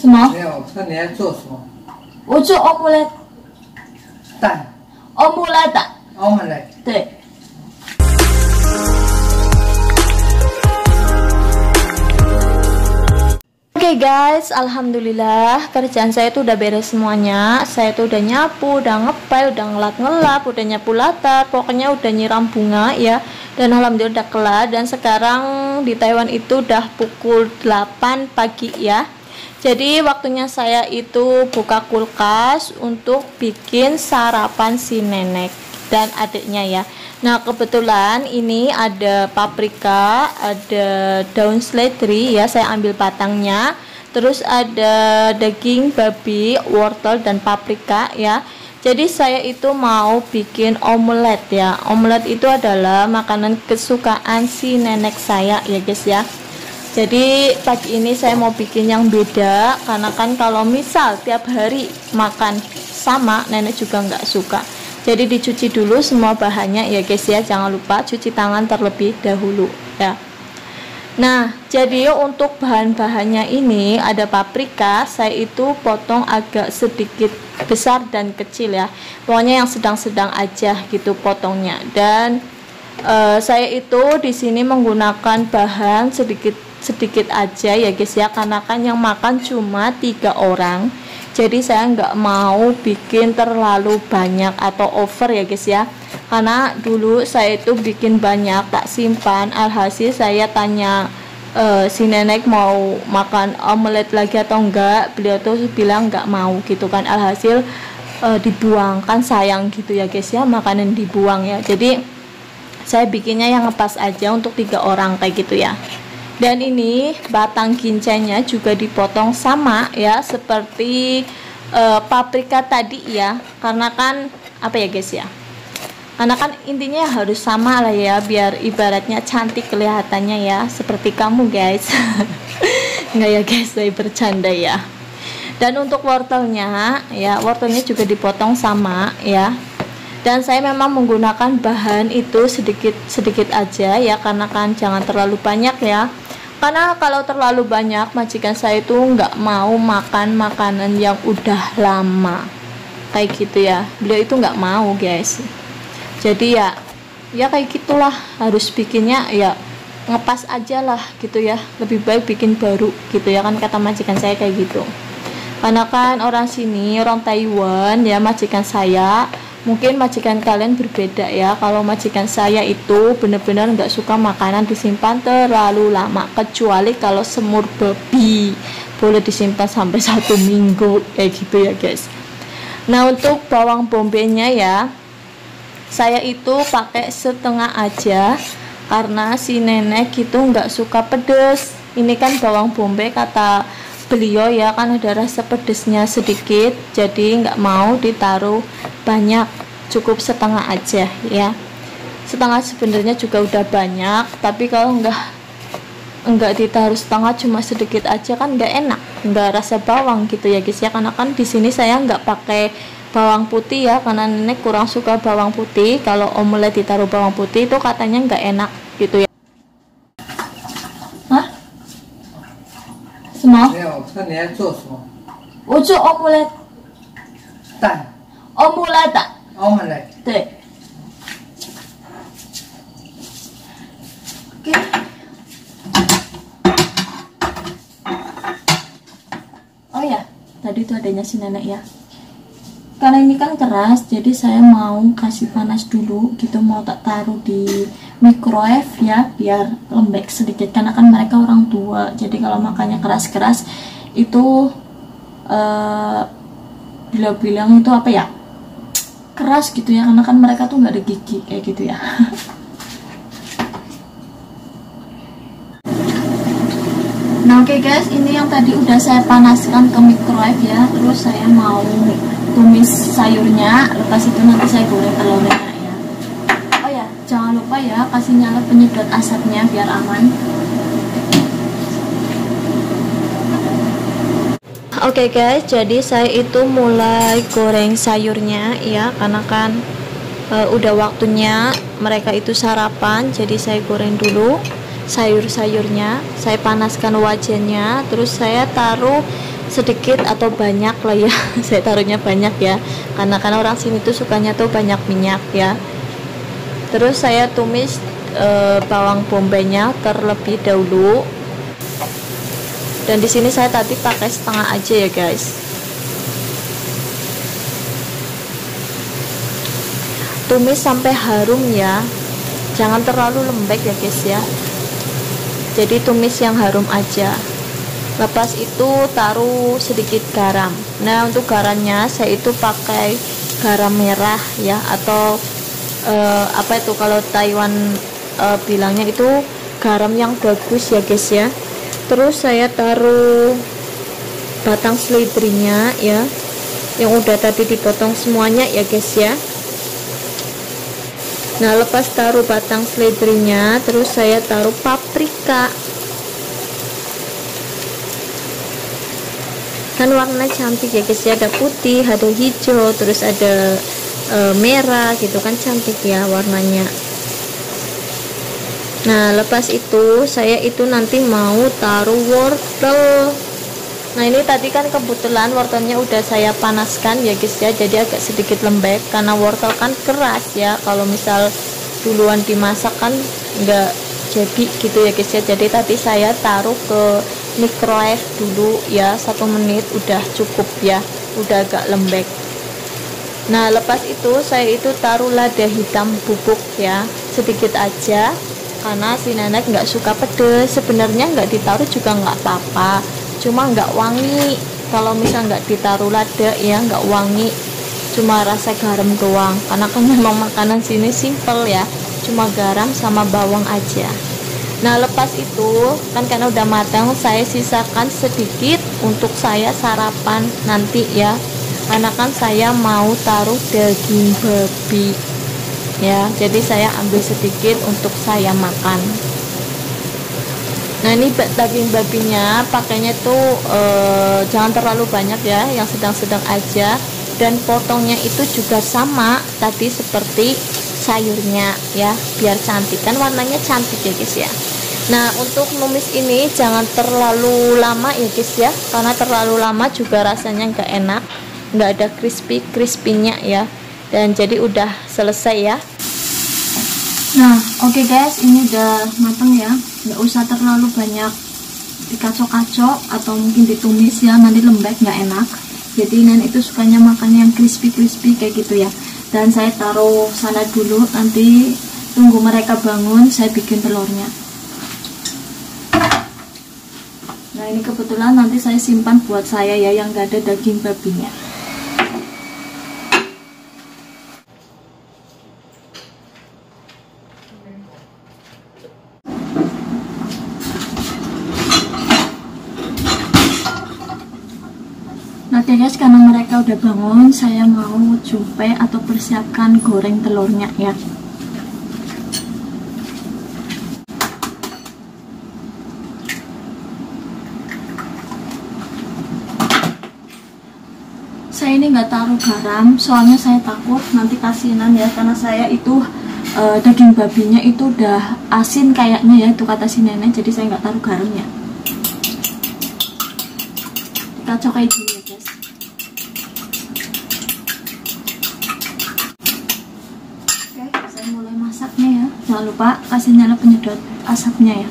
什么？没有，我说你在做什么？我做omelette，蛋 omelette， ，omelette。对。Oke guys, alhamdulillah kerjaan saya tuh udah beres semuanya. Saya tuh udah nyapu, udah ngepel, udah ngelap-ngelap, udah nyapu latar, pokoknya udah nyiram bunga ya. Dan alhamdulillah udah kelar. Dan sekarang di Taiwan itu udah pukul 8 pagi ya. Jadi waktunya saya itu buka kulkas untuk bikin sarapan si nenek dan adiknya ya. Nah kebetulan ini ada paprika, ada daun seledri ya, saya ambil batangnya. Terus ada daging babi, wortel dan paprika ya. Jadi saya itu mau bikin omelet ya. Omelet itu adalah makanan kesukaan si nenek saya ya guys ya. Jadi pagi ini saya mau bikin yang beda, karena kan kalau misal tiap hari makan sama, nenek juga nggak suka. Jadi dicuci dulu semua bahannya ya guys ya, jangan lupa cuci tangan terlebih dahulu ya. Nah jadi untuk bahan-bahannya ini ada paprika, saya itu potong agak sedikit besar dan kecil ya, pokoknya yang sedang-sedang aja gitu potongnya. Dan saya itu di sini menggunakan bahan sedikit aja ya guys ya, karena kan yang makan cuma 3 orang. Jadi saya nggak mau bikin terlalu banyak atau over ya guys ya, karena dulu saya itu bikin banyak tak simpan. Alhasil saya tanya si nenek mau makan omelet lagi atau enggak, beliau tuh bilang nggak mau gitu kan. Alhasil dibuang, kan sayang gitu ya guys ya, makanan dibuang ya. Jadi saya bikinnya yang ngepas aja untuk 3 orang kayak gitu ya. Dan ini batang kincainya juga dipotong sama ya, seperti paprika tadi ya, karena kan apa ya guys ya, karena kan intinya harus sama lah ya, biar ibaratnya cantik kelihatannya ya, seperti kamu guys. Enggak ya guys, saya bercanda ya. Dan untuk wortelnya ya, wortelnya juga dipotong sama ya. Dan saya memang menggunakan bahan itu sedikit aja ya, karena kan jangan terlalu banyak ya. Karena kalau terlalu banyak, majikan saya itu nggak mau makan makanan yang udah lama kayak gitu ya. Beliau itu nggak mau guys. Jadi ya kayak gitulah, harus bikinnya ya ngepas aja lah gitu ya. Lebih baik bikin baru gitu ya kan, kata majikan saya kayak gitu. Karena kan orang sini, orang Taiwan ya, majikan saya. Mungkin majikan kalian berbeda ya. Kalau majikan saya itu benar-benar nggak suka makanan disimpan terlalu lama, kecuali kalau semur babi boleh disimpan sampai 1 minggu kayak gitu ya guys. Nah untuk bawang bombay-nya ya, saya itu pakai setengah aja, karena si nenek itu nggak suka pedes. Ini kan bawang bombay kata beliau ya, kan ada rasa pedesnya sedikit, jadi nggak mau ditaruh banyak, cukup setengah aja ya. Setengah sebenarnya juga udah banyak, tapi kalau nggak ditaruh setengah, cuma sedikit aja kan nggak enak, nggak rasa bawang gitu ya guys ya. Karena kan di sini saya nggak pakai bawang putih ya, karena nenek kurang suka bawang putih. Kalau omelet ditaruh bawang putih itu katanya nggak enak gitu ya. 什么？没有，我说你在做什么？我做 omelette， 蛋 omelette， ，omelette。对。Oke. Oh ya, tadi itu adanya si nenek ya. Karena ini kan keras, jadi saya mau kasih panas dulu gitu, mau tak taruh di microwave ya, biar lembek sedikit. Karena kan mereka orang tua, jadi kalau makannya keras-keras itu bilang itu apa ya, keras gitu ya, karena kan mereka tuh nggak ada gigi kayak gitu ya. Nah oke guys, ini yang tadi udah saya panaskan ke microwave ya. Terus saya mau tumis sayurnya, lepas itu nanti saya goreng telurnya ya. Oh ya, jangan lupa ya kasih nyala penyedot asapnya biar aman. Oke guys, jadi saya itu mulai goreng sayurnya ya, karena kan udah waktunya mereka itu sarapan. Jadi saya goreng dulu sayur-sayurnya, saya panaskan wajannya, terus saya taruh sedikit atau banyak lah ya. Saya taruhnya banyak ya, karena kan orang sini tuh sukanya tuh banyak minyak ya. Terus saya tumis bawang bombaynya terlebih dahulu. Dan di sini saya tadi pakai setengah aja ya guys. Tumis sampai harum ya, jangan terlalu lembek ya guys ya. Jadi tumis yang harum aja. Lepas itu taruh sedikit garam. Nah, untuk garamnya saya itu pakai garam merah ya, atau apa itu kalau Taiwan bilangnya itu garam yang bagus ya guys ya. Terus saya taruh batang seledrinya ya, yang udah tadi dipotong semuanya ya guys ya. Nah, lepas taruh batang seledrinya, terus saya taruh paprika. Kan warnanya cantik ya guys ya, ada putih, ada hijau, terus ada merah gitu kan, cantik ya warnanya. Nah, lepas itu saya itu nanti mau taruh wortel. Nah, ini tadi kan kebetulan wortelnya udah saya panaskan ya guys ya, jadi agak sedikit lembek karena wortel kan keras ya, kalau misal duluan dimasak kan enggak jadi gitu ya guys ya. Jadi tadi saya taruh ke microwave dulu ya, 1 menit udah cukup ya, udah agak lembek. Nah, lepas itu saya itu taruh lada hitam bubuk ya, sedikit aja karena si nenek nggak suka pedes. Sebenarnya nggak ditaruh juga nggak apa-apa, cuma nggak wangi. Kalau misal nggak ditaruh lada ya nggak wangi, cuma rasa garam doang, karena kan memang makanan sini simple ya, cuma garam sama bawang aja. Nah, lepas itu kan karena udah matang, saya sisakan sedikit untuk saya sarapan nanti ya, karena kan saya mau taruh daging babi ya, jadi saya ambil sedikit untuk saya makan. Nah, ini daging babinya pakainya tuh jangan terlalu banyak ya, yang sedang-sedang aja, dan potongnya itu juga sama tadi seperti sayurnya ya, biar cantik, kan warnanya cantik ya guys ya. Nah, untuk numis ini jangan terlalu lama ya guys ya, karena terlalu lama juga rasanya nggak enak, nggak ada crispy-crispy-nya ya. Dan jadi udah selesai ya. Nah, oke guys, ini udah matang ya, nggak usah terlalu banyak dikacok-kacok atau mungkin ditumis ya, nanti lembek nggak enak. Jadi nenek itu sukanya makannya yang crispy-crispy kayak gitu ya. Dan saya taruh sana dulu, nanti tunggu mereka bangun saya bikin telurnya. Nah, ini kebetulan nanti saya simpan buat saya ya, yang gak ada daging babinya. Nah guys, karena mereka udah bangun, saya mau jumpai atau persiapkan goreng telurnya ya. Saya ini nggak taruh garam, soalnya saya takut nanti kasinan ya, karena saya itu daging babinya itu udah asin kayaknya ya, itu kata si nenek, jadi saya nggak taruh garamnya. Dikacau kayak gini ya guys. Oke, saya mulai masaknya ya, jangan lupa kasih nyala penyedot asapnya ya.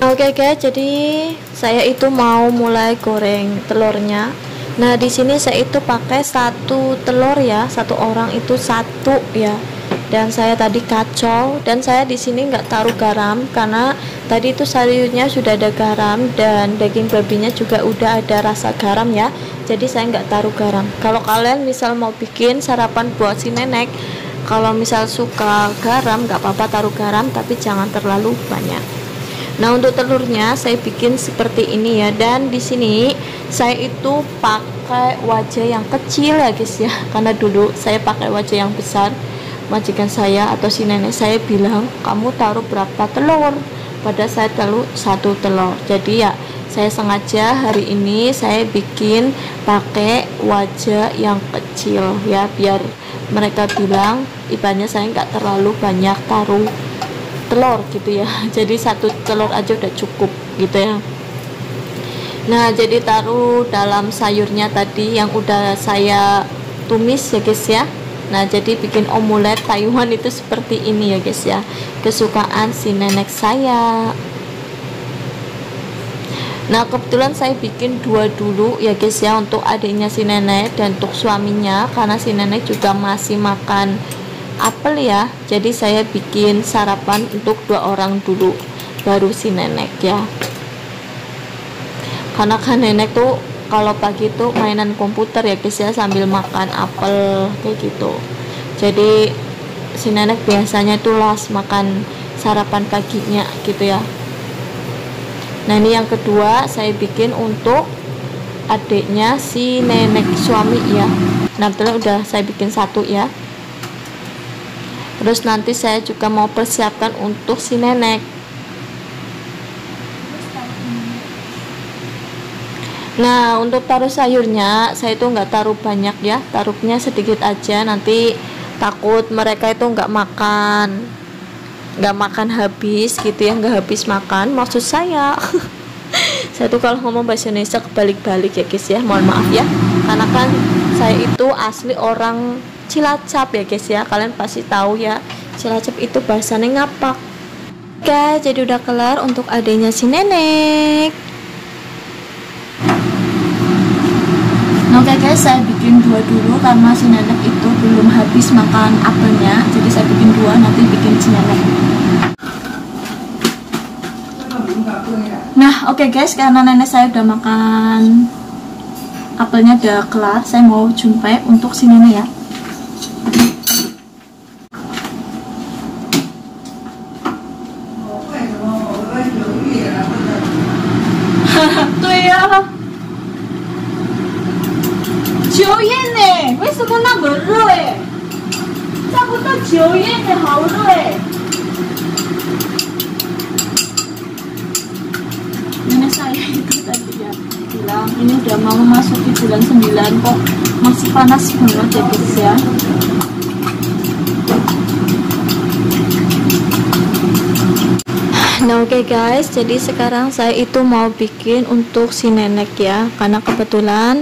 Oke guys, jadi saya itu mau mulai goreng telurnya. Nah, di sini saya itu pakai 1 telur ya, 1 orang itu 1 ya. Dan saya tadi kacau, dan saya di sini nggak taruh garam karena tadi itu sayurnya sudah ada garam dan daging babinya juga udah ada rasa garam ya. Jadi saya nggak taruh garam. Kalau kalian misal mau bikin sarapan buat si nenek, kalau misal suka garam nggak apa-apa taruh garam, tapi jangan terlalu banyak. Nah, untuk telurnya saya bikin seperti ini ya, dan di sini saya itu pakai wajan yang kecil ya guys ya, karena dulu saya pakai wajan yang besar. Majikan saya atau si nenek saya bilang, kamu taruh berapa telur? Pada saya taruh 1 telur. Jadi ya saya sengaja hari ini saya bikin pakai wajan yang kecil ya, biar mereka bilang ibaratnya saya nggak terlalu banyak taruh telur gitu ya, jadi 1 telur aja udah cukup gitu ya. Nah, jadi taruh dalam sayurnya tadi yang udah saya tumis ya guys ya. Nah, jadi bikin omelet Taiwan itu seperti ini ya guys ya, kesukaan si nenek saya. Nah, kebetulan saya bikin dua dulu ya guys ya, untuk adiknya si nenek dan untuk suaminya, karena si nenek juga masih makan apel ya. Jadi saya bikin sarapan untuk 2 orang dulu, baru si nenek ya. Karena kan nenek tuh kalau pagi tuh mainan komputer ya guys ya, sambil makan apel kayak gitu. Jadi si nenek biasanya tuh las makan sarapan paginya gitu ya. Nah, ini yang kedua saya bikin untuk adiknya si nenek suami ya. Nah, betul udah saya bikin 1 ya. Terus nanti saya juga mau persiapkan untuk si nenek. Nah, untuk taruh sayurnya saya itu nggak taruh banyak ya, taruhnya sedikit aja, nanti takut mereka itu nggak makan habis gitu ya, nggak habis makan maksud saya. Saya tuh kalau ngomong bahasa Indonesia kebalik-balik ya guys ya, mohon maaf ya, karena kan saya itu asli orang Cilacap ya guys ya, kalian pasti tahu ya Cilacap itu bahasanya ngapak. Oke, jadi udah kelar untuk adanya si nenek. Oke guys, saya bikin 2 dulu karena si nenek itu belum habis makan apelnya, jadi saya bikin 2, nanti bikin si nenek. Nah, oke guys, karena nenek saya udah makan apelnya udah kelar, saya mau jumpai untuk si nenek ya. Tuh ya. 9月呢？为什么那么热哎？差不多9月呢，好热哎。Nenek saya itu tadi ya bilang ini udah mau memasuki bulan 9 kok masih panas banget ya guys ya. Nah, oke guys, jadi sekarang saya itu mau bikin untuk si nenek ya, karena kebetulan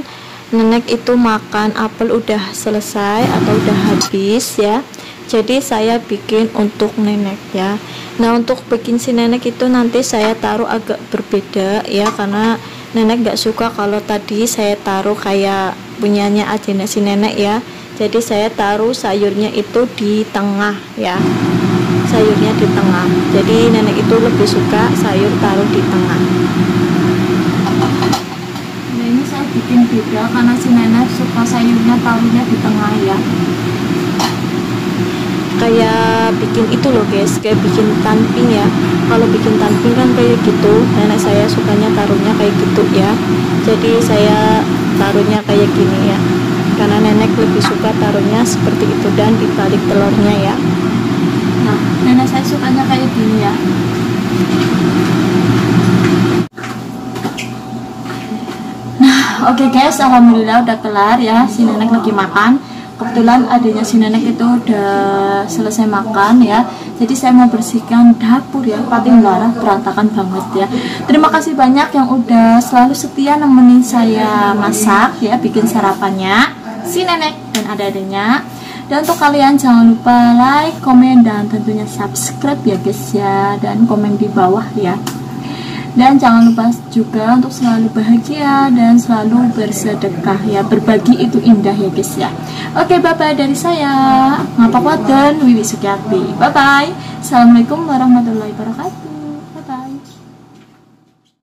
nenek itu makan apel udah selesai atau udah habis ya, jadi saya bikin untuk nenek ya. Nah, untuk bikin si nenek itu nanti saya taruh agak berbeda ya, karena nenek gak suka kalau tadi saya taruh kayak punyanya adiknya si nenek ya. Jadi saya taruh sayurnya itu di tengah ya, sayurnya di tengah, jadi nenek itu lebih suka sayur taruh di tengah. Bikin beda karena si nenek suka sayurnya taruhnya di tengah ya, kayak bikin itu loh guys, kayak bikin tanping ya. Kalau bikin tanping kan kayak gitu, nenek saya sukanya taruhnya kayak gitu ya, jadi saya taruhnya kayak gini ya, karena nenek lebih suka taruhnya seperti itu dan dibalik telurnya ya. Nah, nenek saya sukanya kayak gini ya. Oke guys, alhamdulillah udah kelar ya, si nenek lagi makan. Kebetulan adanya si nenek itu udah selesai makan ya, jadi saya mau bersihkan dapur ya, paling larang berantakan banget ya. Terima kasih banyak yang udah selalu setia nemenin saya masak ya, bikin sarapannya si nenek dan adanya. Dan untuk kalian jangan lupa like, komen, dan tentunya subscribe ya guys ya, dan komen di bawah ya. Dan jangan lupa juga untuk selalu bahagia dan selalu bersedekah ya, berbagi itu indah ya guys ya. Oke, bye bye dari saya, Ngapak dan Wiwi Sukiati. Bye bye. Assalamualaikum warahmatullahi wabarakatuh.